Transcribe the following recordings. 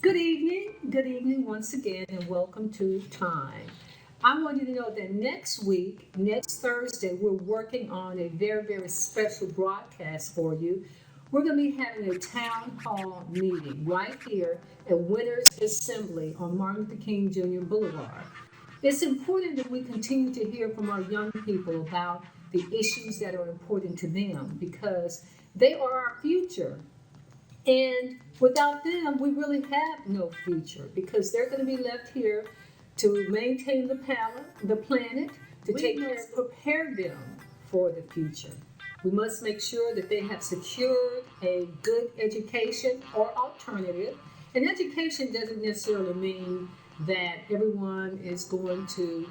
Good evening once again, and welcome to Time. I want you to know that next week, next Thursday, we're working on a very special broadcast for you. We're going to be having a town hall meeting right here at Winners Assembly on Martin Luther King Jr. Boulevard. It's important that we continue to hear from our young people about the issues that are important to them because they are our future. And without them, we really have no future because they're going to be left here to maintain the planet, to prepare them for the future. We must make sure that they have secured a good education or alternative. And education doesn't necessarily mean that everyone is going to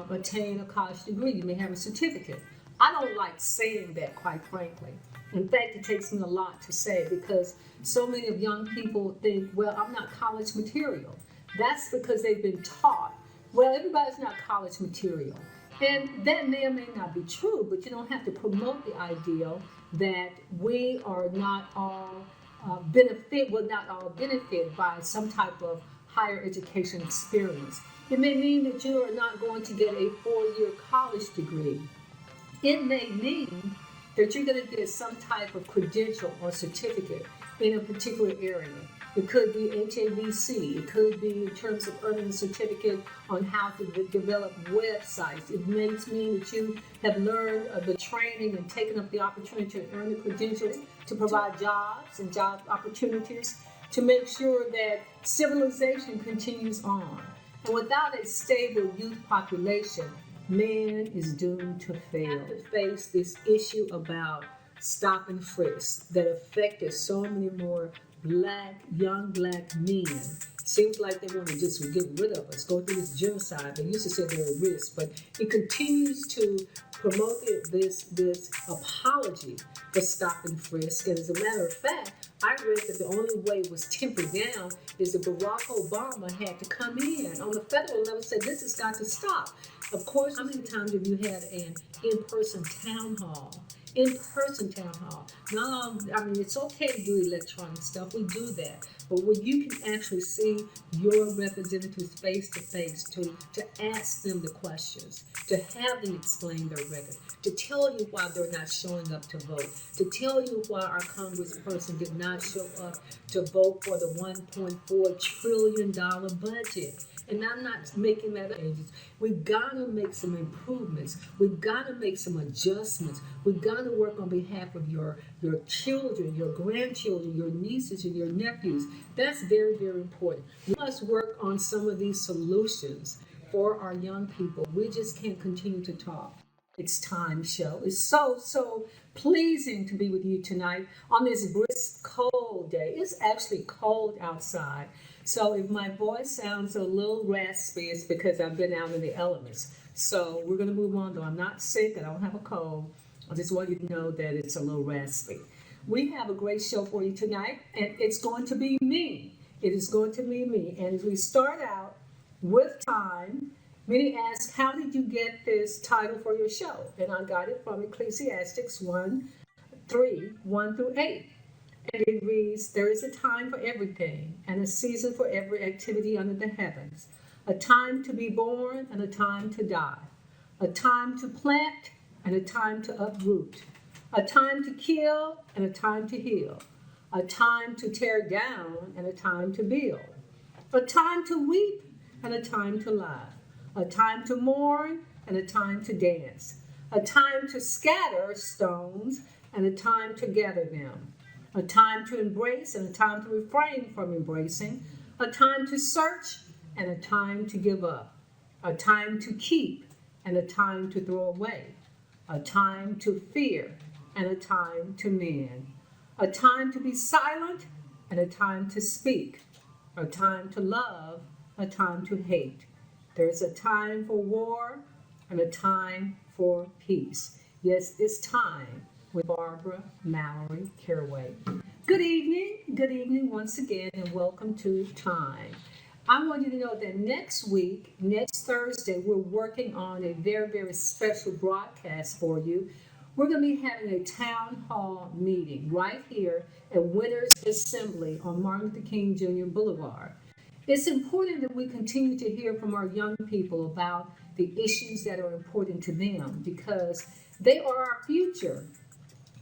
attain a college degree. You may have a certificate. I don't like saying that, quite frankly. In fact, it takes me a lot to say because so many of young people think, well, I'm not college material. That's because they've been taught, well, everybody's not college material. And that may or may not be true, but you don't have to promote the idea that we are not all not all benefit by some type of higher education experience. It may mean that you are not going to get a 4-year college degree. It may mean that you're going to get some type of credential or certificate in a particular area. It could be HAVC. It could be in terms of earning a certificate on how to develop websites. It may mean that you have learned the training and taken up the opportunity to earn the credentials to provide jobs and job opportunities to make sure that civilization continues on. And without a stable youth population, man is doomed to fail. To face this issue about stop and frisk that affected so many more young black men. Seems like they want to just get rid of us, go through this genocide. They used to say they're at risk, but it continues to promote this apology for stop and frisk. And as a matter of fact, I read that the only way it was tempered down is that Barack Obama had to come in on the federal level and say, this has got to stop. Of course, how many times have you had an in-person town hall? It's okay to do electronic stuff. We do that. But when you can actually see your representatives face to face, to ask them the questions, to have them explain their record, to tell you why they're not showing up to vote, to tell you why our congressperson did not show up to vote for the $1.4 trillion budget. And I'm not making that up. We've got to make some improvements. We've got to make some adjustments. We've got to work on behalf of your children, your grandchildren, your nieces, and your nephews. That's very important. We must work on some of these solutions for our young people. We just can't continue to talk. It's Time show. It's so pleasing to be with you tonight on this brisk, cold day. It's actually cold outside. So if my voice sounds a little raspy, it's because I've been out in the elements. So we're going to move on, though. I'm not sick. I don't have a cold. I just want you to know that it's a little raspy. We have a great show for you tonight, and it's going to be me. It is going to be me. And as we start out with time, many ask, how did you get this title for your show? And I got it from Ecclesiastes 1:3-1-8. And it reads, there is a time for everything and a season for every activity under the heavens, a time to be born and a time to die, a time to plant and a time to uproot, a time to kill and a time to heal, a time to tear down and a time to build, a time to weep and a time to laugh, a time to mourn and a time to dance, a time to scatter stones and a time to gather them, a time to embrace and a time to refrain from embracing, a time to search and a time to give up, a time to keep and a time to throw away, a time to fear and a time to mend, a time to be silent and a time to speak, a time to love, a time to hate. There's a time for war and a time for peace. Yes, it's time with Barbara, Mallory, Caraway. Good evening once again, and welcome to Time. I want you to know that next week, next Thursday, we're working on a very special broadcast for you. we're going to be having a town hall meeting right here at Winners Assembly on Martin Luther King Jr. Boulevard. It's important that we continue to hear from our young people about the issues that are important to them because they are our future.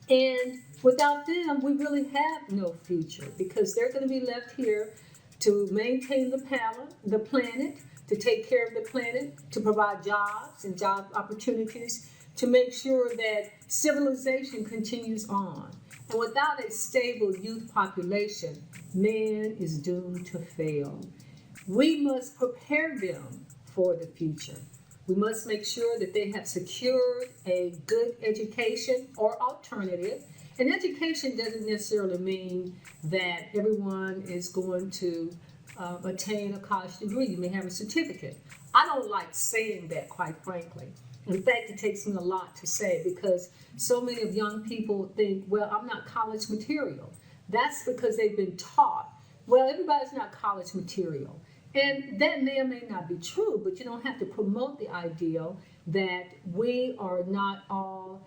And without them, we really have no future because they're going to be left here to maintain the planet, to take care of the planet, to provide jobs and job opportunities, to make sure that civilization continues on. And without a stable youth population, man is doomed to fail. We must prepare them for the future. We must make sure that they have secured a good education or alternative. And education doesn't necessarily mean that everyone is going to attain a college degree. You may have a certificate. I don't like saying that, quite frankly. In fact, it takes me a lot to say because so many of young people think, well, I'm not college material. That's because they've been taught, well, everybody's not college material. And that may or may not be true, but you don't have to promote the ideal that we are not all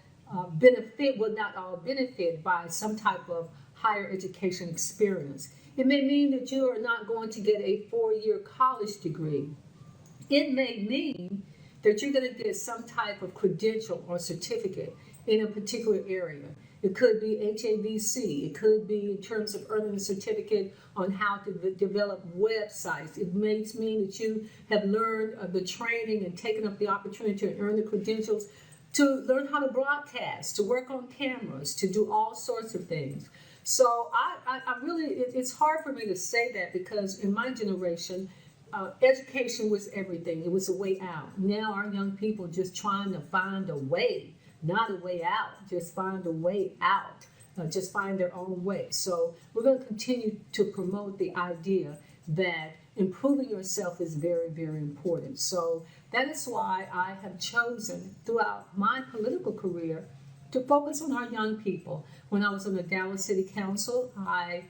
benefit by some type of higher education experience. It may mean that you are not going to get a 4-year college degree. It may mean that you're going to get some type of credential or certificate in a particular area. It could be HAVC. It could be in terms of earning a certificate on how to develop websites. It may mean that you have learned the training and taken up the opportunity to earn the credentials to learn how to broadcast, to work on cameras, to do all sorts of things. So I really, it's hard for me to say that because in my generation, education was everything. It was a way out. Now our young people just trying to find a way, not a way out, just find a way out, just find their own way. So we're going to continue to promote the idea that improving yourself is very, very important. So that is why I have chosen throughout my political career to focus on our young people. When I was on the Dallas City Council, I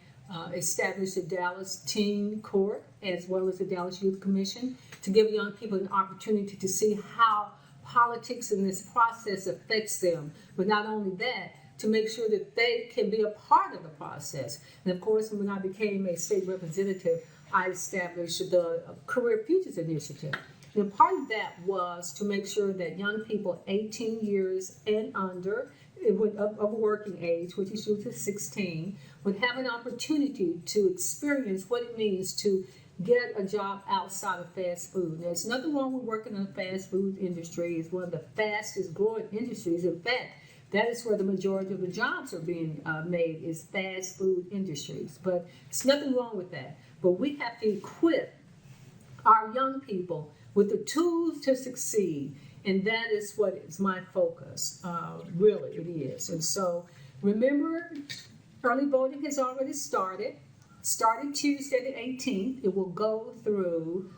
established the Dallas Teen Court as well as the Dallas Youth Commission to give young people an opportunity to see how politics in this process affects them. But not only that, to make sure that they can be a part of the process. And of course, when I became a state representative, I established the Career Futures Initiative. And part of that was to make sure that young people 18 years and under of working age, which is usually 16, would have an opportunity to experience what it means to get a job outside of fast food. There's nothing wrong with working in the fast food industry. It's one of the fastest growing industries. In fact, that is where the majority of the jobs are being made is fast food industries. But there's nothing wrong with that. But we have to equip our young people with the tools to succeed. And that is what is my focus. Really, it is. And so remember, early voting has already started. Starting Tuesday the 18th, it will go through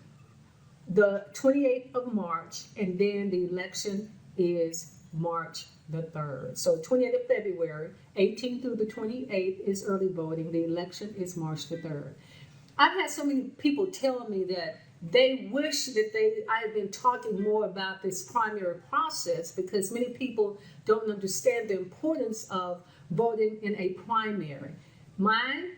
the 28th of March, and then the election is March the 3rd. So 28th of February, 18th through the 28th is early voting. The election is March the 3rd. I've had so many people tell me that they wish that I had been talking more about this primary process because many people don't understand the importance of voting in a primary. My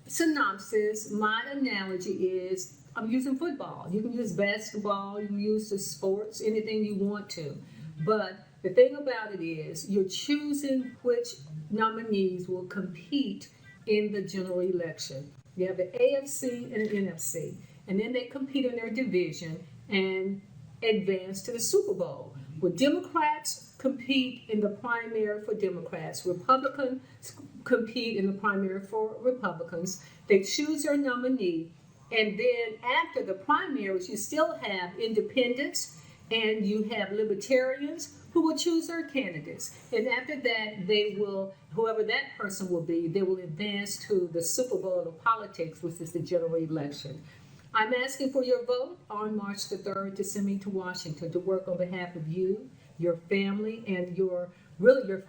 synopsis, my analogy is I'm using football. You can use basketball, you can use the sports, anything you want to. But the thing about it is you're choosing which nominees will compete in the general election. You have the AFC and an NFC. And then they compete in their division and advance to the Super Bowl. Where Democrats compete in the primary for Democrats, Republicans compete in the primary for Republicans. They choose their nominee, and then after the primaries, you still have independents and you have libertarians who will choose their candidates. And after that, they will, whoever that person will be, they will advance to the Super Bowl of politics, which is the general election. I'm asking for your vote on March the 3rd to send me to Washington to work on behalf of you, your family, and your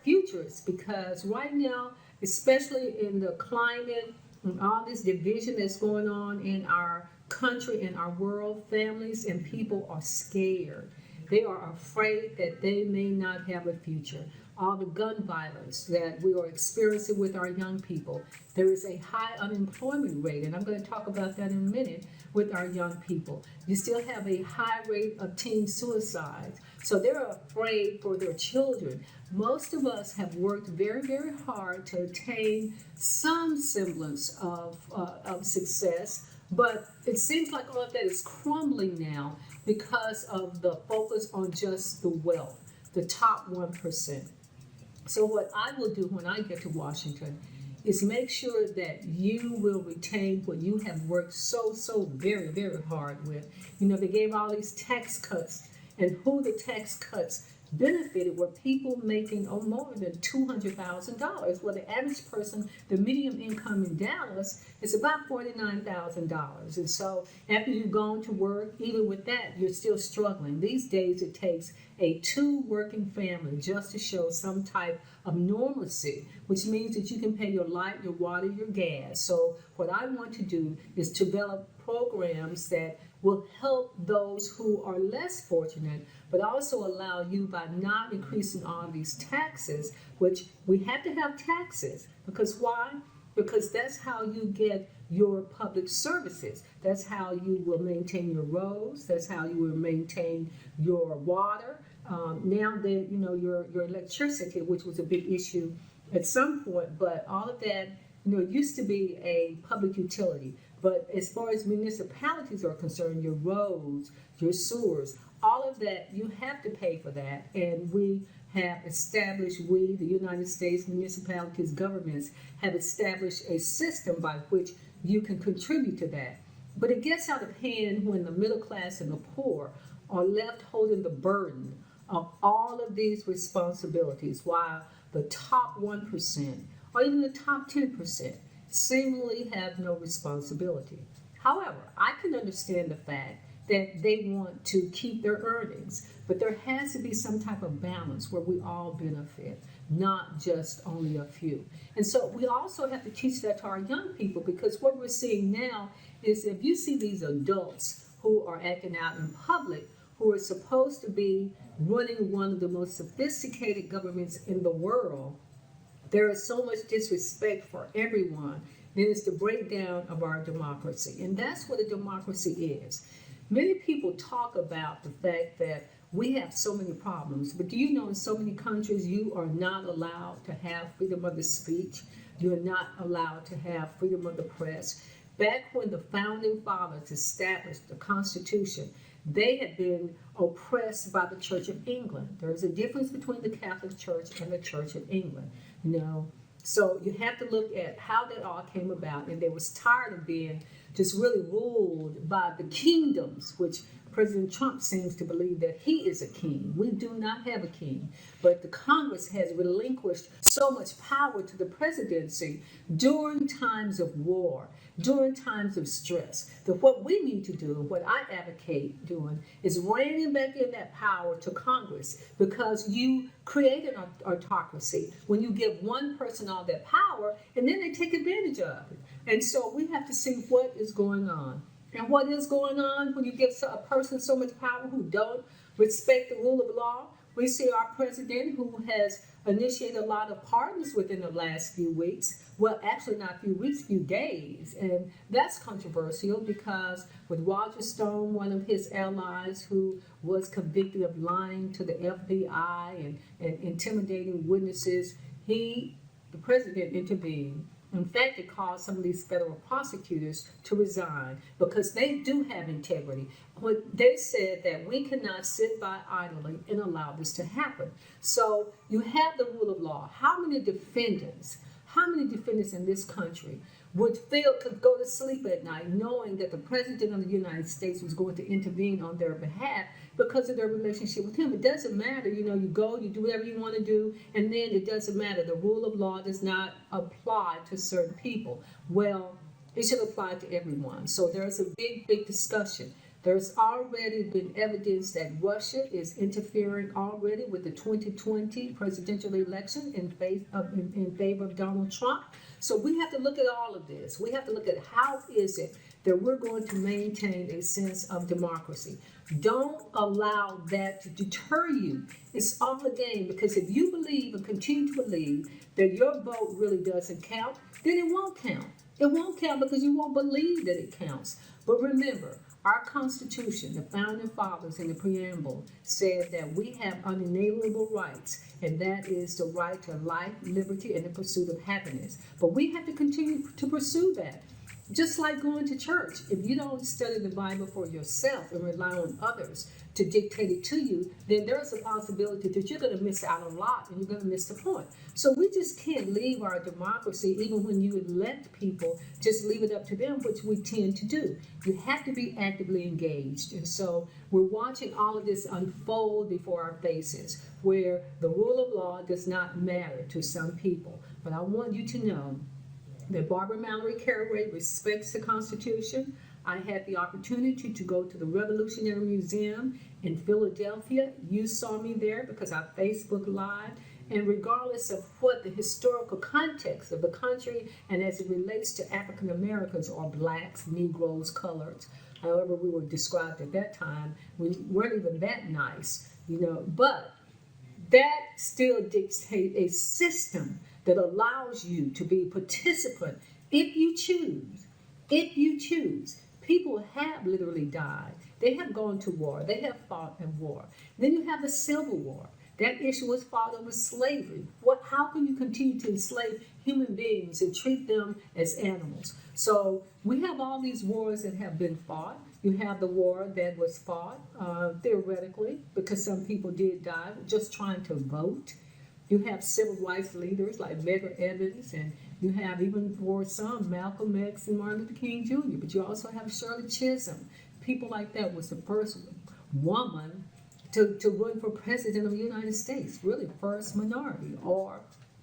futures. Because right now, especially in the climate and all this division that's going on in our country and our world, families and people are scared. They are afraid that they may not have a future. all the gun violence that we are experiencing with our young people. There is a high unemployment rate, and I'm going to talk about that in a minute, with our young people. You still have a high rate of teen suicides. So they're afraid for their children. Most of us have worked very, very hard to attain some semblance of success, but it seems like all of that is crumbling now because of the focus on just the wealth, the top 1%. So what I will do when I get to Washington is make sure that you will retain what you have worked so very, very hard with. You know, they gave all these tax cuts, and who the tax cuts benefited were people making more than $200,000. Well, the average person, the median income in Dallas is about $49,000. And so after you've gone to work, even with that, you're still struggling. These days, it takes a 2 working family just to show some type of normalcy, which means that you can pay your light, your water, your gas. So what I want to do is develop programs that will help those who are less fortunate, but also allow you, by not increasing all these taxes, which we have to have taxes, because why? Because that's how you get your public services. That's how you will maintain your roads. That's how you will maintain your water. Now that, you know, your electricity, which was a big issue at some point, but all of that, you know, it used to be a public utility. But as far as municipalities are concerned, your roads, your sewers, all of that, you have to pay for that. And we have established, the United States municipalities, governments, have established a system by which you can contribute to that. But it gets out of hand when the middle class and the poor are left holding the burden of all of these responsibilities, while the top 1% or even the top 10% seemingly have no responsibility. However, I can understand the fact that they want to keep their earnings, but there has to be some type of balance where we all benefit, not just only a few. And so we also have to teach that to our young people, because what we're seeing now is, if you see these adults who are acting out in public, who are supposed to be running one of the most sophisticated governments in the world, there is so much disrespect for everyone. Then it's the breakdown of our democracy. And that's what a democracy is. Many people talk about the fact that we have so many problems, but do you know in so many countries you are not allowed to have freedom of the speech? You are not allowed to have freedom of the press. Back when the founding fathers established the Constitution, they had been oppressed by the Church of England. There is a difference between the Catholic Church and the Church of England. You know, so you have to look at how that all came about, and they was tired of being just really ruled by the kingdoms, which President Trump seems to believe that he is a king. We do not have a king, but the Congress has relinquished so much power to the presidency during times of war, during times of stress, that what we need to do, what I advocate doing, is reining back in that power to Congress, because you create an autocracy when you give one person all that power, and then they take advantage of it. And so we have to see what is going on. And what is going on when you give a person so much power who don't respect the rule of law? We see our president, who has initiated a lot of pardons within the last few weeks. Well, actually not a few weeks, few days. And that's controversial, because with Roger Stone, one of his allies who was convicted of lying to the FBI and intimidating witnesses, the president intervened. In fact, it caused some of these federal prosecutors to resign, because they do have integrity. When they said that we cannot sit by idly and allow this to happen. So you have the rule of law. How many defendants in this country could go to sleep at night knowing that the president of the United States was going to intervene on their behalf because of their relationship with him? It doesn't matter. You know, you go, you do whatever you want to do, and then it doesn't matter. The rule of law does not apply to certain people. Well, it should apply to everyone. So there's a big discussion. There's already been evidence that Russia is interfering already with the 2020 presidential election in favor of Donald Trump. So we have to look at all of this. We have to look at how is it that we're going to maintain a sense of democracy. Don't allow that to deter you. It's all a game, because if you believe and continue to believe that your vote really doesn't count, then it won't count. It won't count because you won't believe that it counts. But remember, our Constitution, the Founding Fathers in the preamble, said that we have unalienable rights, and that is the right to life, liberty, and the pursuit of happiness. But we have to continue to pursue that. Just like going to church, if you don't study the Bible for yourself and rely on others to dictate it to you, then there's a possibility that you're going to miss out a lot and you're going to miss the point. So we just can't leave our democracy, even when you elect people, just leave it up to them, which we tend to do. You have to be actively engaged. And so we're watching all of this unfold before our faces, where the rule of law does not matter to some people. But I want you to know that Barbara Mallory Caraway respects the Constitution. I had the opportunity to go to the Revolutionary Museum in Philadelphia. You saw me there because I Facebook Live. And regardless of what the historical context of the country and as it relates to African Americans or blacks, Negroes, coloreds, however we were described at that time, we weren't even that nice, but that still dictates a system that allows you to be a participant if you choose. If you choose. People have literally died. They have gone to war. They have fought in war. Then you have the Civil War. That issue was fought over slavery. How can you continue to enslave human beings and treat them as animals? So we have all these wars that have been fought. You have the war that was fought, theoretically, because some people did die just trying to vote. You have civil rights leaders like Medgar Evers, and you have, even for some, Malcolm X and Martin Luther King Jr., but you also have Shirley Chisholm. People like that was the first woman to run for president of the United States, really first minority or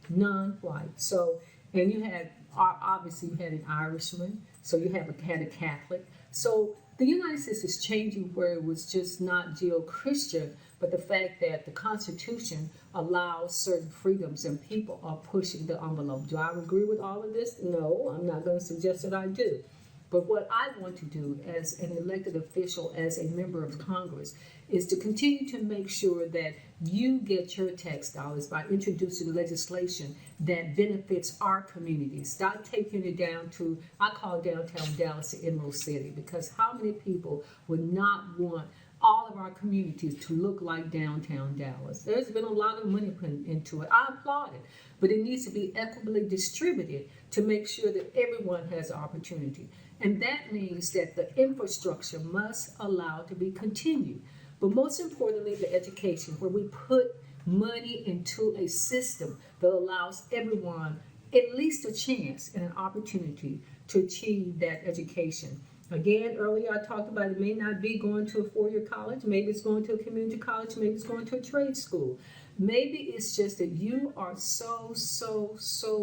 non-white. So, and you had, obviously you had an Irishman, so you had a Catholic. So the United States is changing, where it was just not Judeo-Christian, but the fact that the Constitution allows certain freedoms and people are pushing the envelope. Do I agree with all of this? No, I'm not going to suggest that I do. But what I want to do as an elected official, as a member of Congress, is to continue to make sure that you get your tax dollars by introducing legislation that benefits our community. Stop taking it down to, I call downtown Dallas the Emerald City, because how many people would not want all of our communities to look like downtown Dallas? There's been a lot of money put into it. I applaud it, but it needs to be equitably distributed to make sure that everyone has opportunity. And that means that the infrastructure must allow to be continued. But most importantly, the education, where we put money into a system that allows everyone at least a chance and an opportunity to achieve that education. Again, earlier I talked about it may not be going to a four-year college, maybe it's going to a community college, maybe it's going to a trade school. Maybe it's just that you are so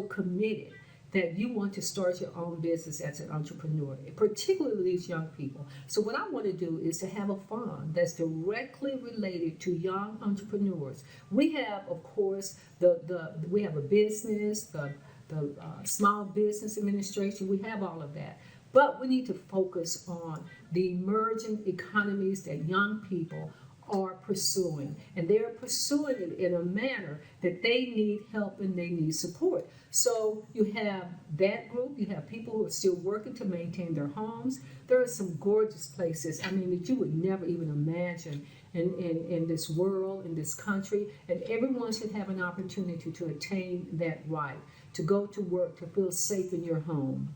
committed that you want to start your own business as an entrepreneur, particularly these young people. So what I want to do is to have a fund that's directly related to young entrepreneurs. We have, of course, we have a business, the Small Business Administration, we have all of that. But we need to focus on the emerging economies that young people are pursuing. And they're pursuing it in a manner that they need help and they need support. So you have that group, you have people who are still working to maintain their homes. There are some gorgeous places, that you would never even imagine in this world, in this country. And everyone should have an opportunity to attain that right, to go to work, to feel safe in your home.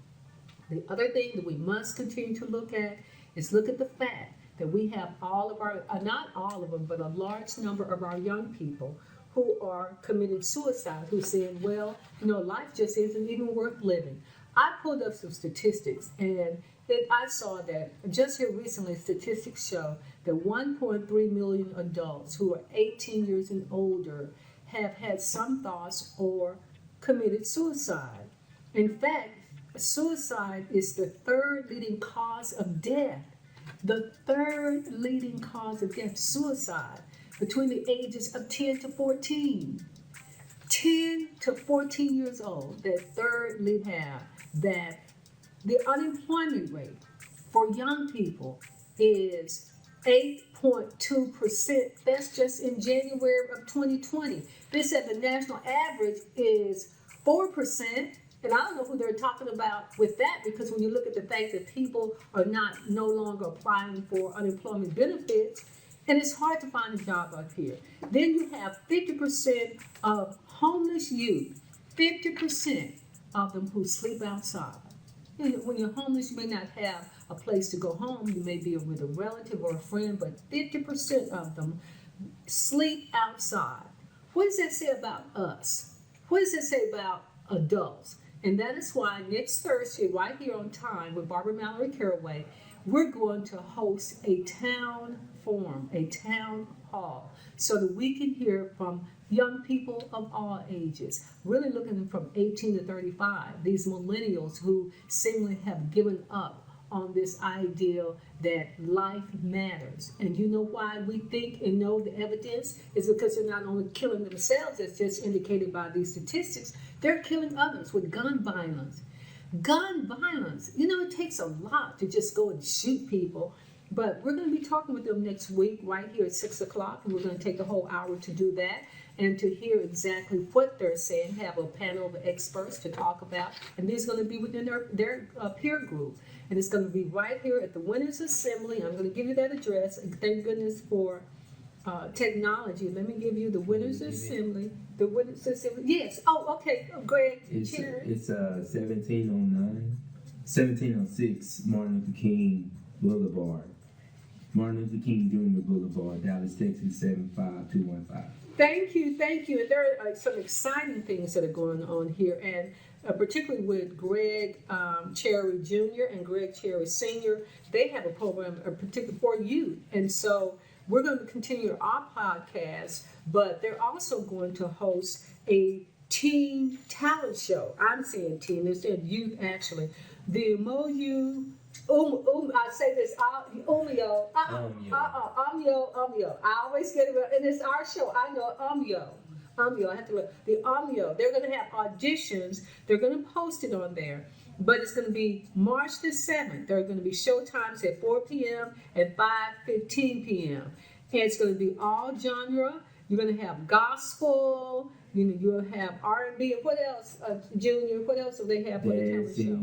The other thing that we must continue to look at is look at the fact that we have all of our, not all of them, but a large number of our young people who are committing suicide, who said, well, life just isn't even worth living. I pulled up some statistics, and I saw that just here recently, statistics show that 1.3 million adults who are 18 years and older have had some thoughts or committed suicide. In fact, suicide is the third leading cause of death. The third leading cause of death, suicide, between the ages of 10 to 14. 10 to 14 years old, that third lead have that the unemployment rate for young people is 8.2%. That's just in January of 2020. They said the national average is 4%. And I don't know who they're talking about with that, because when you look at the fact that people are no longer applying for unemployment benefits, and it's hard to find a job up here. Then you have 50% of homeless youth, 50% of them who sleep outside. When you're homeless, you may not have a place to go home. You may be with a relative or a friend, but 50% of them sleep outside. What does that say about us? What does that say about adults? And that is why next Thursday, right here on Time with Barbara Mallory Caraway, we're going to host a town forum, a town hall, so that we can hear from young people of all ages, really looking from 18 to 35, these millennials who seemingly have given up on this idea that life matters. And you know why we think and know the evidence is because they're not only killing themselves, as just indicated by these statistics, they're killing others with gun violence. Gun violence, it takes a lot to just go and shoot people. But we're going to be talking with them next week right here at 6 o'clock. And we're going to take a whole hour to do that and to hear exactly what they're saying, have a panel of experts to talk about. And these are going to be within their peer group. And it's going to be right here at the Winners Assembly. I'm going to give you that address. And thank goodness for technology. Let me give you the Winners Assembly. The Winners Assembly. Yes. Oh, okay. Greg. It's 1706 Martin Luther King Boulevard. Martin Luther King Jr. Boulevard, Dallas, Texas, 75215. Thank you. And there are some exciting things that are going on here, and particularly with Greg Cherry Jr. and Greg Cherry Sr. They have a program particularly for youth, and so we're going to continue our podcast, but they're also going to host a teen talent show. I'm saying teen, they're saying youth actually. The UMYO, I say this, UMYO, UMYO. I always get it, and it's our show. I know UMYO. I have to look. The UMYO. They're going to have auditions. They're going to post it on there. But it's going to be March the 7th. There are going to be show times at 4 p.m. and 5:15 p.m. And it's going to be all genre. You're going to have gospel. You'll have R&B. And what else, Junior? What else do they have for the talent show?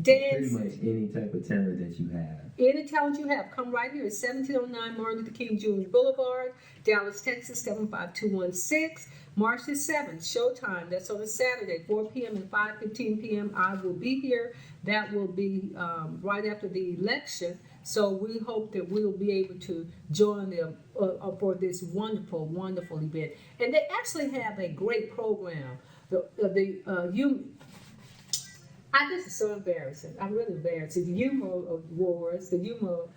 Dancing. Pretty much any type of talent that you have. Any talent you have, come right here at 1709 Martin Luther King Jr. Boulevard, Dallas, Texas, 75216. March the 7th, showtime. That's on a Saturday, 4 p.m. and 5:15 p.m. I will be here. That will be right after the election. So we hope that we'll be able to join them for this wonderful, wonderful event. And they actually have a great program. This is so embarrassing. I'm really embarrassed. The UMYO Awards, the UMYO.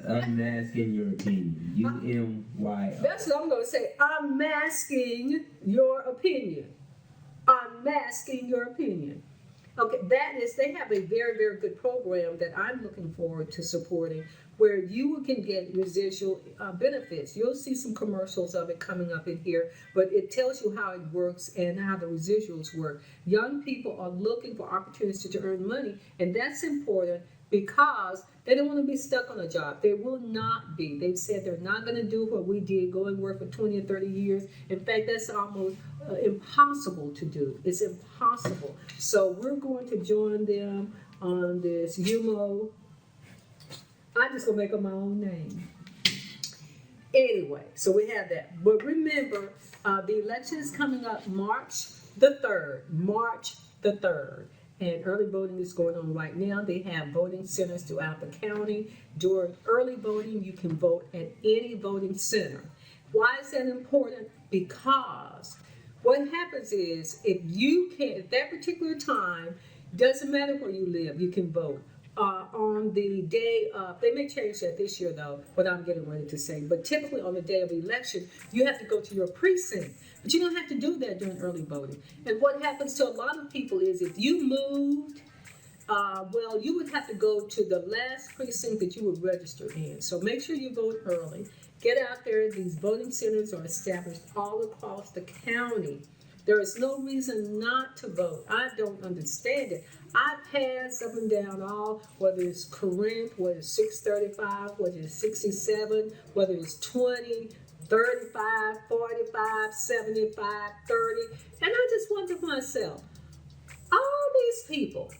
I'm asking your opinion. UMYO. That's what I'm going to say. I'm masking your opinion. I'm masking your opinion. Okay, they have a very, very good program that I'm looking forward to supporting, where you can get residual benefits. You'll see some commercials of it coming up in here, but it tells you how it works and how the residuals work. Young people are looking for opportunities to earn money, and that's important because they don't want to be stuck on a job. They will not be. They've said they're not going to do what we did, go and work for 20 or 30 years. In fact, that's almost impossible to do. It's impossible. So we're going to join them on this UMYO. I'm just going to make up my own name. Anyway, so we have that. But remember, the election is coming up March the 3rd. And early voting is going on right now. They have voting centers throughout the county. During early voting, you can vote at any voting center. Why is that important? Because what happens is, if that particular time, doesn't matter where you live, you can vote. On the day of, they may change that this year though, what I'm getting ready to say, but typically on the day of the election, you have to go to your precinct. But you don't have to do that during early voting. And what happens to a lot of people is, if you moved, you would have to go to the last precinct that you would register in. So make sure you vote early. Get out there. These voting centers are established all across the county. There is no reason not to vote. I don't understand it. I pass up and down all, whether it's current, whether it's 635, whether it's 67, whether it's 20, 35, 45, 75, 30. And I just wonder to myself, all of these people,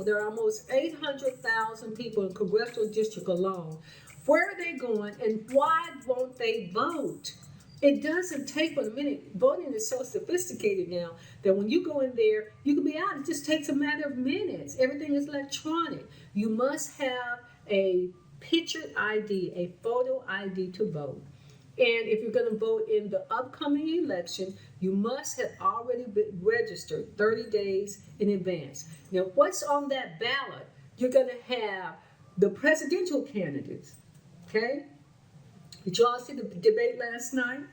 there are almost 800,000 people in congressional district alone. Where are they going and why won't they vote? It doesn't take but a minute. Voting is so sophisticated now that when you go in there, you can be out. It just takes a matter of minutes. Everything is electronic. You must have a picture ID, a photo ID to vote. And if you're going to vote in the upcoming election, you must have already been registered 30 days in advance. Now, what's on that ballot? You're going to have the presidential candidates, okay? Did you all see the debate last night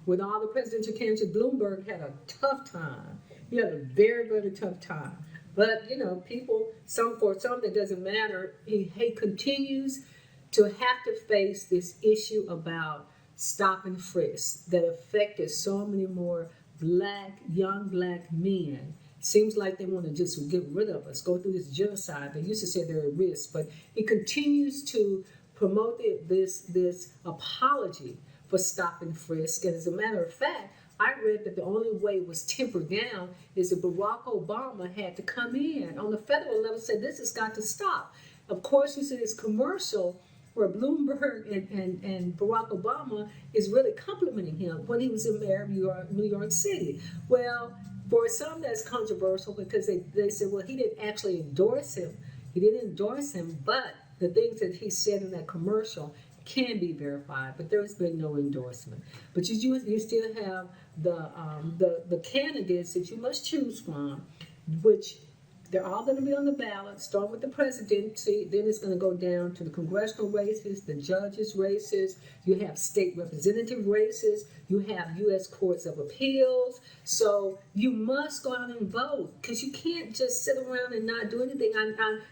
with all the presidential candidates? Bloomberg had a tough time. He had a very, very tough time. But, people, for some that doesn't matter, he continues to have to face this issue about stop and frisk that affected so many more young black men. Seems like they want to just get rid of us, go through this genocide. They used to say they're at risk, but he continues to promote this apology for stop and frisk. And as a matter of fact, I read that the only way it was tempered down is that Barack Obama had to come in on the federal level and say, this has got to stop. Of course, you see this commercial where Bloomberg and Barack Obama is really complimenting him when he was in mayor of New York City. Well, for some that's controversial because they said, well, he didn't actually endorse him. He didn't endorse him, but the things that he said in that commercial can be verified, but there's been no endorsement. But you still have the candidates that you must choose from, which they're all going to be on the ballot, starting with the presidency, then it's going to go down to the congressional races, the judges' races, you have state representative races, you have U.S. Courts of Appeals. So you must go out and vote because you can't just sit around and not do anything.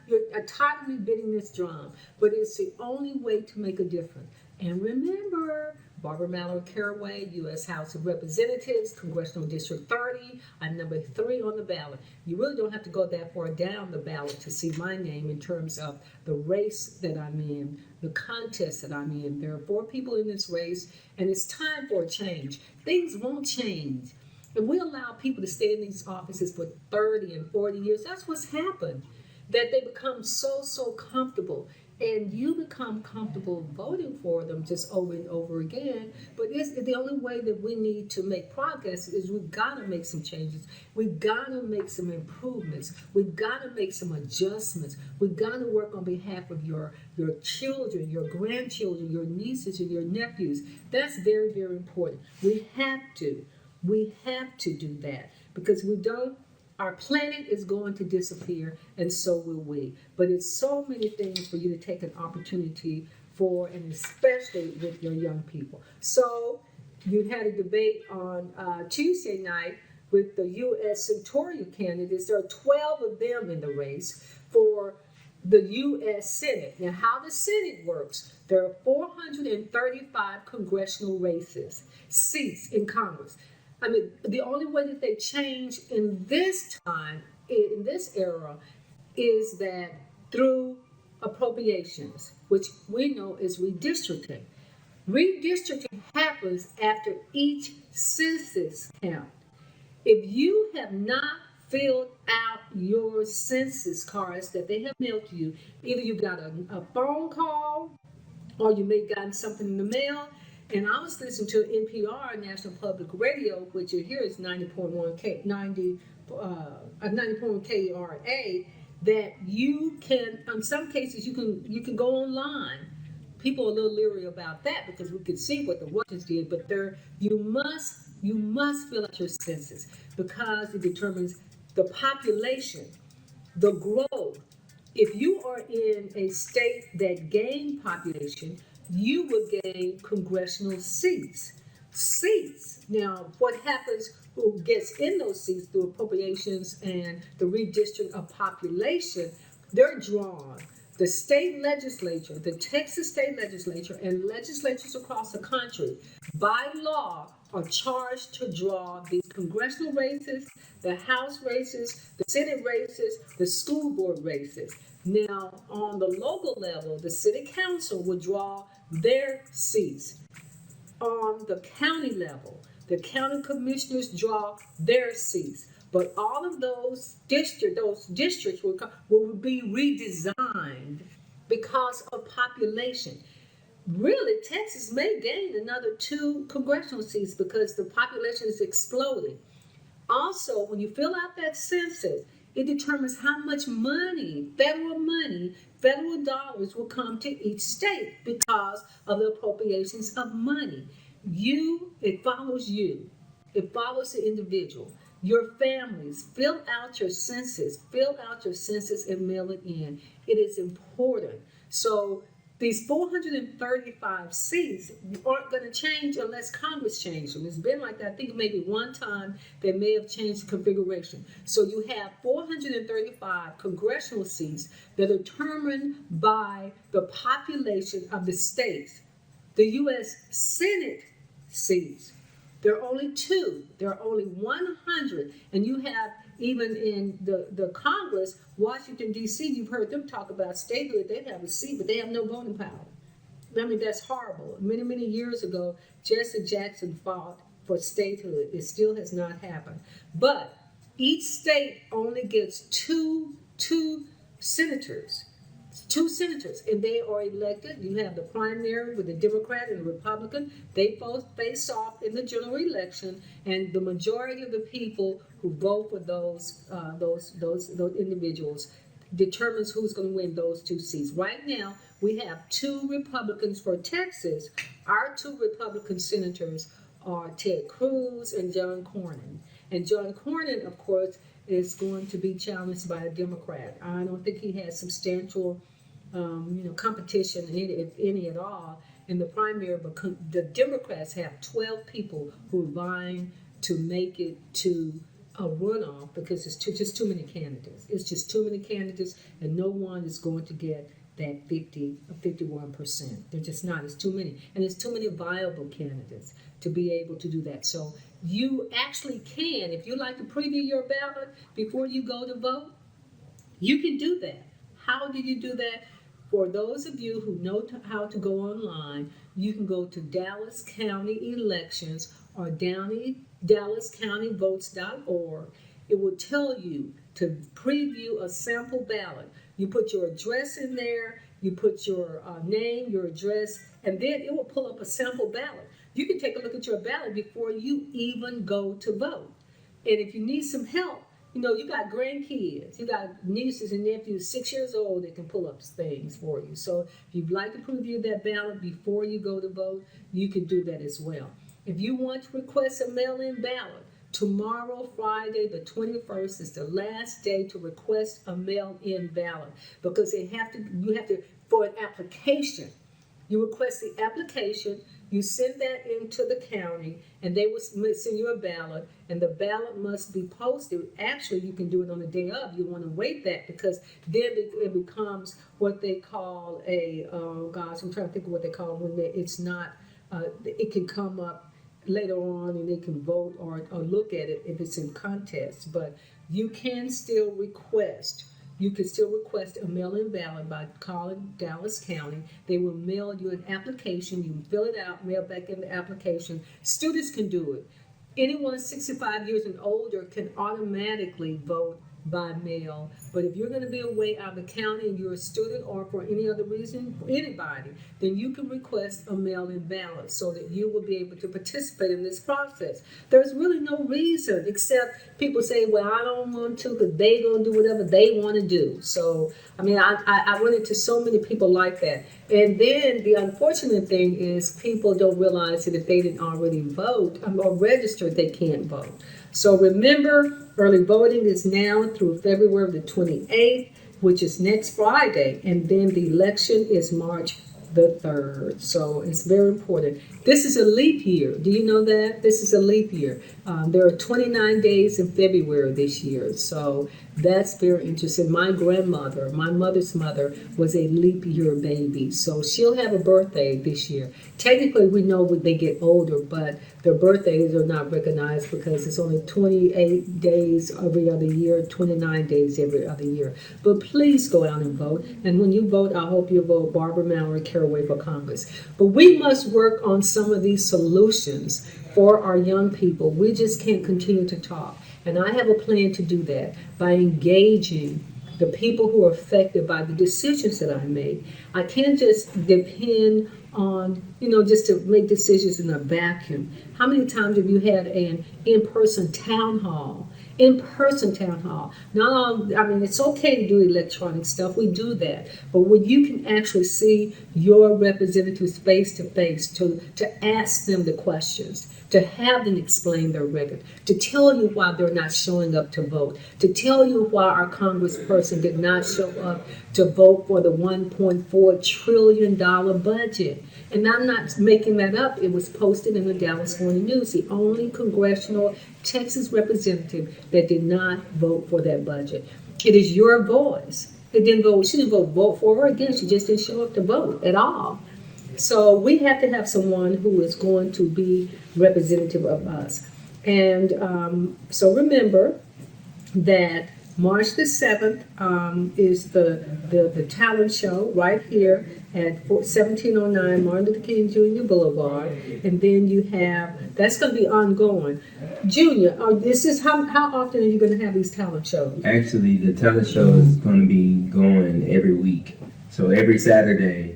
You're tired of me beating this drum, but it's the only way to make a difference. And remember, Barbara Mallory, Caraway, U.S. House of Representatives, Congressional District 30. I'm number 3 on the ballot. You really don't have to go that far down the ballot to see my name in terms of the race that I'm in, the contest that I'm in. There are 4 people in this race, and it's time for a change. Things won't change. If we allow people to stay in these offices for 30 and 40 years, that's what's happened, that they become so comfortable. And you become comfortable voting for them just over and over again. But it's the only way that we need to make progress is we've got to make some changes. We've got to make some improvements. We've got to make some adjustments. We've got to work on behalf of your children, your grandchildren, your nieces, and your nephews. That's very, very important. We have to do that because we don't. Our planet is going to disappear, and so will we. But it's so many things for you to take an opportunity for, and especially with your young people. So you had a debate on Tuesday night with the U.S. senatorial candidates. There are 12 of them in the race for the U.S. Senate. Now, how the Senate works, there are 435 congressional seats in Congress. I mean, the only way that they change in this time, in this era, is that through appropriations, which we know is redistricting. Redistricting happens after each census count. If you have not filled out your census cards that they have mailed to you, either you got a phone call or you may have gotten something in the mail. And I was listening to NPR, National Public Radio, which you hear is 90.1 KRA, that you can, in some cases, you can go online. People are a little leery about that because we can see what the Russians did, but you must fill out your census because it determines the population, the growth. If you are in a state that gained population, you will gain congressional seats. Now, what happens, who gets in those seats through appropriations and the redistricting of population, they're drawn. The state legislature, the Texas state legislature, and legislatures across the country, by law, are charged to draw the congressional races, the House races, the Senate races, the school board races. Now, on the local level, the city council will draw their seats. On the county level, the county commissioners draw their seats. But all of those districts will be redesigned because of population. Really, Texas may gain another 2 congressional seats because the population is exploding. Also, when you fill out that census, it determines how much money, federal dollars will come to each state because of the appropriations of money. It follows you. It follows the individual. Your families, fill out your census and mail it in. It is important. So these 435 seats aren't going to change unless Congress changes them. It's been like that. I think maybe one time they may have changed the configuration. So you have 435 congressional seats that are determined by the population of the states. The U.S. Senate seats, there are only 2. There are only 100. And you have, even in the Congress, Washington, D.C., you've heard them talk about statehood. They have a seat, but they have no voting power. I mean, that's horrible. Many, many years ago, Jesse Jackson fought for statehood. It still has not happened. But each state only gets two senators. 2 senators, and they are elected. You have the primary with the Democrat and the Republican. They both face off in the general election, and the majority of the people who vote for those individuals determines who's going to win those 2 seats. Right now, we have 2 Republicans for Texas. Our 2 Republican senators are Ted Cruz and John Cornyn. And John Cornyn, of course, is going to be challenged by a Democrat. I don't think he has substantial, competition, if any at all, in the primary. But the Democrats have 12 people who are vying to make it to a runoff because it's just too many candidates. It's just too many candidates, and no one is going to get that 51%. They're just not. It's too many, and it's too many viable candidates to be able to do that. So you actually can, if you like to preview your ballot before you go to vote, you can do that. How do you do that? For those of you who know how to go online, you can go to Dallas County Elections or DallasCountyVotes.org. It will tell you to preview a sample ballot. You put your address in there, you put your name, your address, and then it will pull up a sample ballot. You can take a look at your ballot before you even go to vote. And if you need some help, you got grandkids, you got nieces and nephews 6 years old that can pull up things for you. So if you'd like to preview that ballot before you go to vote, you can do that as well. If you want to request a mail-in ballot, tomorrow, Friday, the 21st, is the last day to request a mail-in ballot because you have to, for an application, you request the application, you send that into the county, and they will send you a ballot, and the ballot must be posted. Actually, you can do it on the day of. You want to wait that because then it becomes what they call I'm trying to think of what they call it when it's not, it can come up later on and they can vote or look at it if it's in contest. But you can still request. You can still request a mail-in ballot by calling Dallas County. They will mail you an application. You can fill it out, mail back in the application. Students can do it. Anyone 65 years and older can automatically vote by mail. But if you're going to be away out of the county and you're a student or for any other reason, for anybody, then you can request a mail-in ballot so that you will be able to participate in this process. There's really no reason except people say, well, I don't want to because they're going to do whatever they want to do. So, I run into so many people like that. And then the unfortunate thing is people don't realize that if they didn't already vote or register, they can't vote. So remember, early voting is now through February the 28th, which is next Friday, and then the election is March the 3rd. So it's very important. This is a leap year. Do you know that? This is a leap year. There are 29 days in February this year. So That's very interesting. My grandmother, my mother's mother, was a leap year baby, so she'll have a birthday this year. Technically, we know when they get older, but their birthdays are not recognized because it's only 28 days every other year, 29 days every other year. But please go out and vote. And when you vote, I hope you vote Barbara Mallory Caraway for Congress. But we must work on some of these solutions for our young people. We just can't continue to talk. And I have a plan to do that by engaging the people who are affected by the decisions that I make. I can't just depend on, just to make decisions in a vacuum. How many times have you had an in-person town hall? In-person town hall. It's okay to do electronic stuff. We do that. But when you can actually see your representatives face to face, to ask them the questions, to have them explain their record, to tell you why they're not showing up to vote, to tell you why our congressperson did not show up to vote for the $1.4 trillion budget. And I'm not making that up. It was posted in the Dallas Morning News. The only congressional Texas representative that did not vote for that budget. It is your voice. She didn't vote for or against. She just didn't show up to vote at all. So we have to have someone who is going to be representative of us. And so remember that March the 7th is the talent show right here at 1709 Martin Luther King Jr. Boulevard. And then you have, that's going to be ongoing. Junior, how often are you going to have these talent shows? Actually, the talent show is going to be going every week. So every Saturday,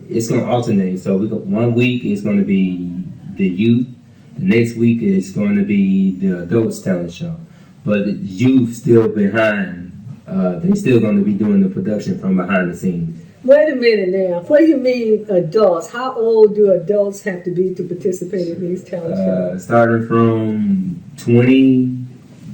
it's going to alternate. So 1 week is going to be the youth. The next week is going to be the adults talent show. But the youth still behind. They're still going to be doing the production from behind the scenes. Wait a minute now. What do you mean adults? How old do adults have to be to participate in these talent shows? Starting from 20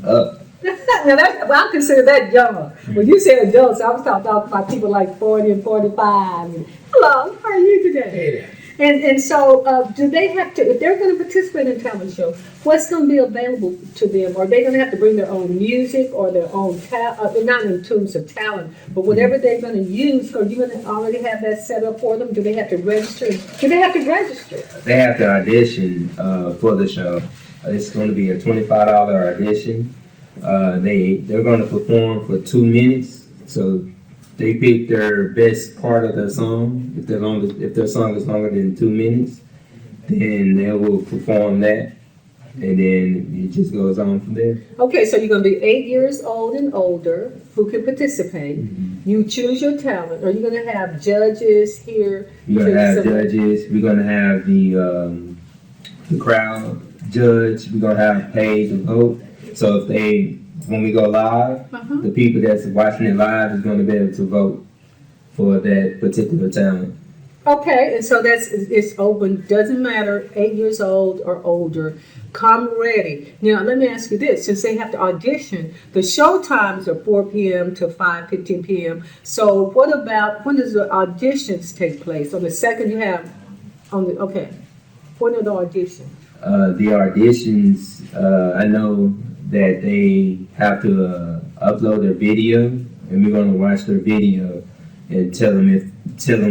up. Now I consider that young. When you say adults, I was talking about people like 40 and 45. Hello, how are you today? Hey there. And so do they have to, if they're going to participate in a talent show, what's going to be available to them? Are they going to have to bring their own music or their own talent, not in terms of talent, but whatever they're going to use, are you going to already have that set up for them? Do they have to register? Do they have to register? They have to audition for the show. It's going to be a $25 audition. They're going to perform for 2 minutes. So they pick their best part of their song. If their song is longer than 2 minutes, then they will perform that, and then it just goes on from there. Okay, so you're going to be 8 years old and older who can participate. Mm-hmm. You choose your talent. Are you going to have judges here? We're going to have judges. We're going to have the crowd judge. We're going to have paid to vote. So when we go live, the people that's watching it live is going to be able to vote for that particular talent. Okay, and so it's open, doesn't matter, 8 years old or older. Come ready. Now, let me ask you this. Since they have to audition, the show times are 4 p.m. to 5:15 p.m. So what about, when does the auditions take place? On the second you have, when are the auditions? The auditions, I know that they have to upload their video, and we're going to watch their video and tell them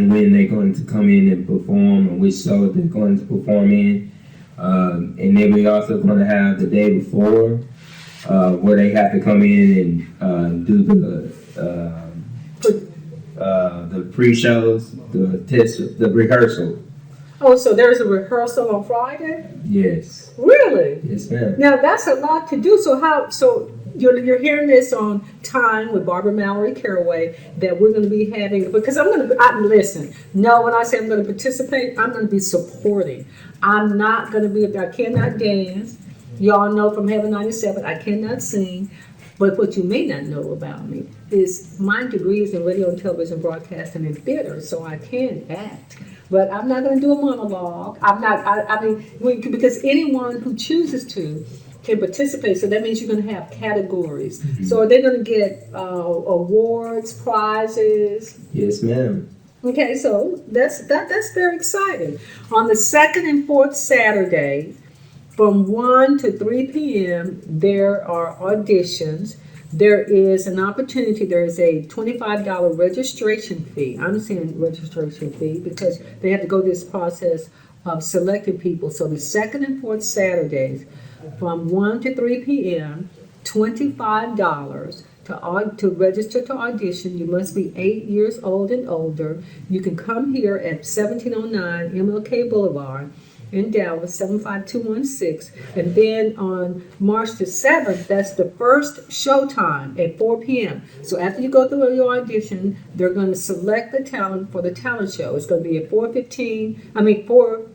when they're going to come in and perform and which show they're going to perform in. And then we're also going to have the day before where they have to come in and do the pre-shows, the test, the rehearsal. Oh, so there's a rehearsal on Friday? Yes. Really? Yes, ma'am. Now that's a lot to do. So you're hearing this on Time with Barbara Mallory Caraway that we're going to be having, because listen. No, when I say I'm going to participate, I'm going to be supporting. I'm not going to be. I cannot dance. Y'all know from Heaven 97, I cannot sing. But what you may not know about me is my degree is in radio and television broadcasting and theater, so I can act. But I'm not going to do a monologue. Because anyone who chooses to can participate. So that means you're going to have categories. Mm-hmm. So are they going to get awards, prizes? Yes, ma'am. Okay, so that's very exciting. On the second and fourth Saturday, from 1 to 3 p.m., there are auditions. there is an opportunity. There is a $25 registration fee. I'm saying registration fee because they have to go through this process of selecting people. So the second and fourth Saturdays from 1 to 3 p.m., $25 to register to audition. You must be 8 years old and older. You can come here at 1709 MLK Boulevard in Dallas, 75216. And then on March the 7th, that's the first showtime at 4 p.m. So after you go through your audition, they're going to select the talent for the talent show. It's going to be at 4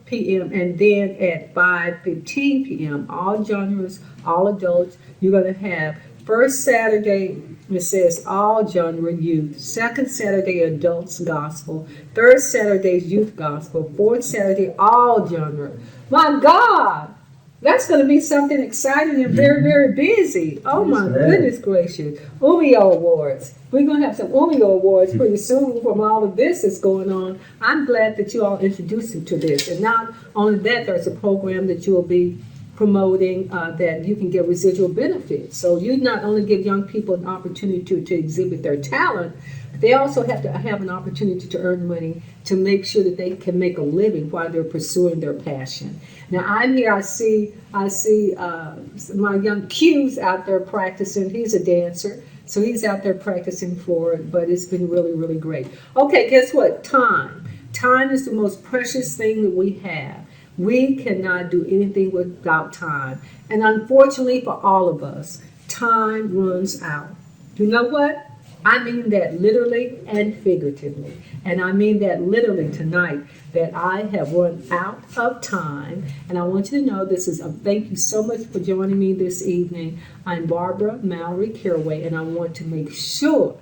p.m. and then at 5:15 p.m. All genres, all adults. You're going to have first Saturday, it says all genre youth. Second Saturday, adults gospel. Third Saturday, youth gospel. Fourth Saturday, all genre. My God, that's going to be something exciting and very, very busy. Oh my goodness gracious. UMYO Awards. We're going to have some UMYO Awards pretty soon from all of this that's going on. I'm glad that you all introduced me to this. And not only that, there's a program that you will be promoting that you can get residual benefits. So you not only give young people an opportunity to exhibit their talent, they also have to have an opportunity to earn money to make sure that they can make a living while they're pursuing their passion. Now I'm here, I see my young Q's out there practicing. He's a dancer, so he's out there practicing for it, but it's been really, really great. Okay, guess what? Time. Time is the most precious thing that we have. We cannot do anything without time. And unfortunately for all of us, time runs out. You know what? I mean that literally and figuratively. And I mean that literally tonight, that I have run out of time. And I want you to know this is a thank you so much for joining me this evening. I'm Barbara Mallory Caraway, and I want to make sure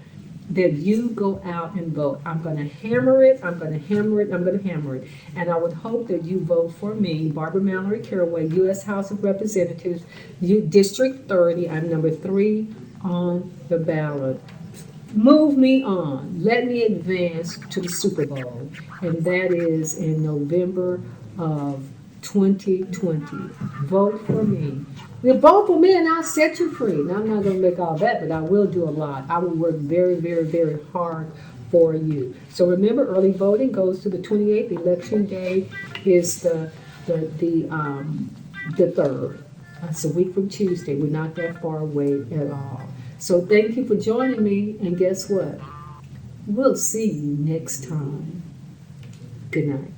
that you go out and vote. I'm going to hammer it. I'm going to hammer it. I'm going to hammer it. And I would hope that you vote for me, Barbara Mallory Caraway, U.S. House of Representatives, District 30. I'm number 3 on the ballot. Move me on. Let me advance to the Super Bowl. And that is in November of 2020. Vote for me. You vote for me and I'll set you free. Now, I'm not going to make all that, but I will do a lot. I will work very, very, very hard for you. So remember, early voting goes to the 28th. Election day is the 3rd. That's a week from Tuesday. We're not that far away at all. So thank you for joining me. And guess what? We'll see you next time. Good night.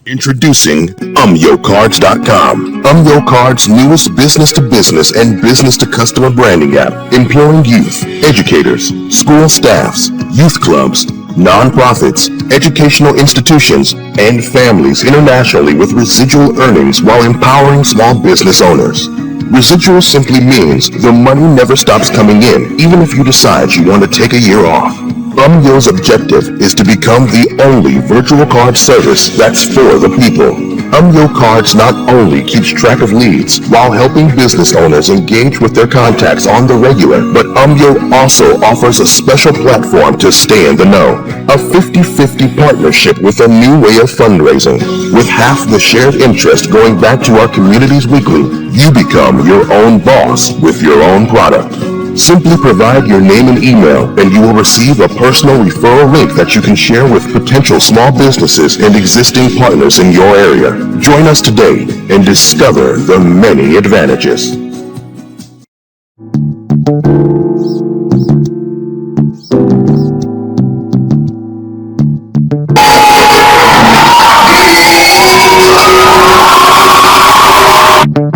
Introducing UMYOcards.com. UMYO Cards' newest business-to-business and business-to-customer branding app, employing youth, educators, school staffs, youth clubs, nonprofits, educational institutions, and families internationally with residual earnings while empowering small business owners. Residual simply means the money never stops coming in, even if you decide you want to take a year off. UMYO's objective is to become the only virtual card service that's for the people. UMYO Cards not only keeps track of leads while helping business owners engage with their contacts on the regular, but UMYO also offers a special platform to stay in the know. A 50-50 partnership with a new way of fundraising. With half the shared interest going back to our communities weekly, you become your own boss with your own product. Simply provide your name and email, and you will receive a personal referral link that you can share with potential small businesses and existing partners in your area. Join us today and discover the many advantages.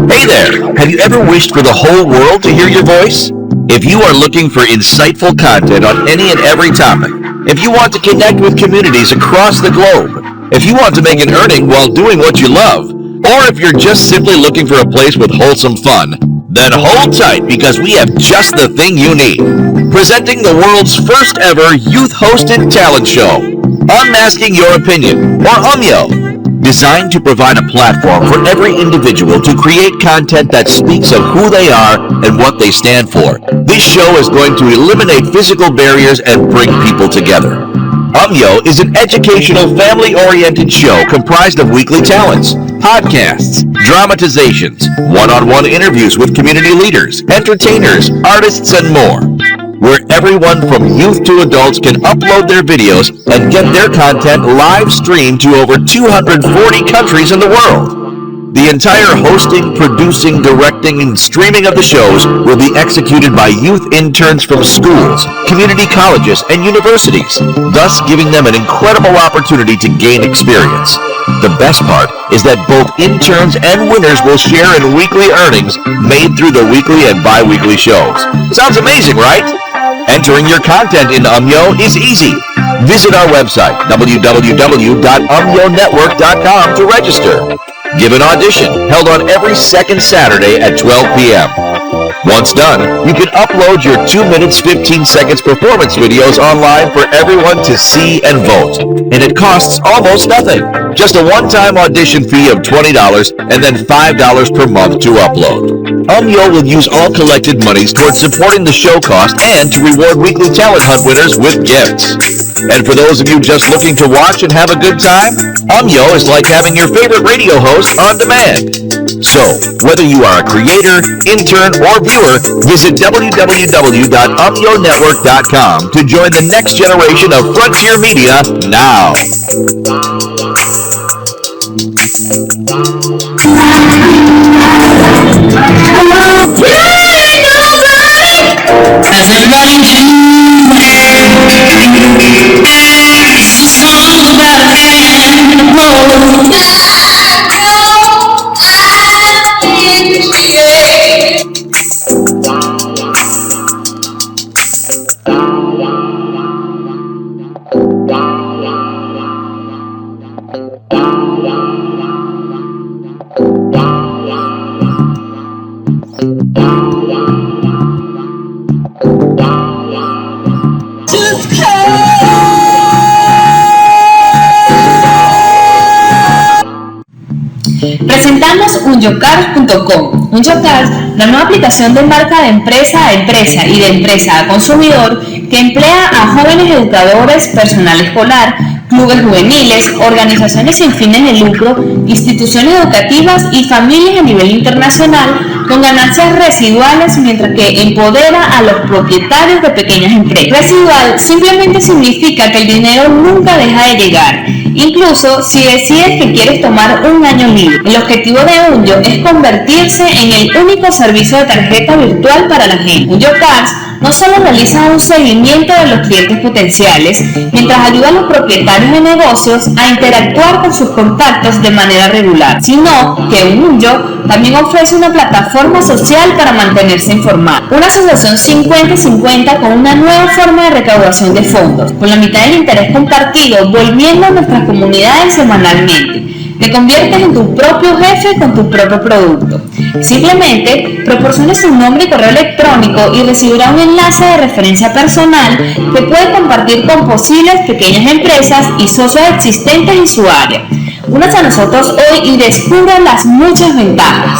Hey there! Have you ever wished for the whole world to hear your voice? If you are looking for insightful content on any and every topic, if you want to connect with communities across the globe, if you want to make an earning while doing what you love, or if you're just simply looking for a place with wholesome fun, then hold tight because we have just the thing you need. Presenting the world's first ever youth-hosted talent show, Unmasking Your Opinion, or UMYO. Designed to provide a platform for every individual to create content that speaks of who they are and what they stand for. This show is going to eliminate physical barriers and bring people together. UMYO is an educational, family-oriented show comprised of weekly talents, podcasts, dramatizations, one-on-one interviews with community leaders, entertainers, artists, and more, where everyone from youth to adults can upload their videos and get their content live streamed to over 240 countries in the world. The entire hosting, producing, directing, and streaming of the shows will be executed by youth interns from schools, community colleges, and universities, thus giving them an incredible opportunity to gain experience. The best part is that both interns and winners will share in weekly earnings made through the weekly and bi-weekly shows. Sounds amazing, right? Entering your content in UMYO is easy. Visit our website, www.umyonetwork.com, to register. Give an audition, held on every second Saturday at 12 p.m. Once done, you can upload your 2 minutes 15 seconds performance videos online for everyone to see and vote. And it costs almost nothing. Just a one-time audition fee of $20 and then $5 per month to upload. UMYO will use all collected monies towards supporting the show cost and to reward weekly talent hunt winners with gifts. And for those of you just looking to watch and have a good time, UMYO is like having your favorite radio host on demand. So, whether you are a creator, intern, or viewer, visit www.umyonetwork.com to join the next generation of Frontier Media now. Has everybody it's a song about a man in the road. Presentamos UMYOcars.com. UMYOcars, la nueva aplicación de marca de empresa a empresa y de empresa a consumidor que emplea a jóvenes educadores, personal escolar, clubes juveniles, organizaciones sin fines de lucro, instituciones educativas y familias a nivel internacional con ganancias residuales, mientras que empodera a los propietarios de pequeñas empresas. Residual simplemente significa que el dinero nunca deja de llegar, incluso si decides que quieres tomar un año libre. El objetivo de UMYO es convertirse en el único servicio de tarjeta virtual para la gente. UMYOcars no solo realiza un seguimiento de los clientes potenciales, mientras ayuda a los propietarios de negocios a interactuar con sus contactos de manera regular, sino que UMYO también ofrece una plataforma social para mantenerse informado. Una asociación 50-50 con una nueva forma de recaudación de fondos, con la mitad del interés compartido, volviendo a nuestras comunidades semanalmente. Te conviertes en tu propio jefe con tu propio producto. Simplemente proporcione su nombre y correo electrónico y recibirá un enlace de referencia personal que puede compartir con posibles pequeñas empresas y socios existentes en su área. Únase a nosotros hoy y descubra las muchas ventajas.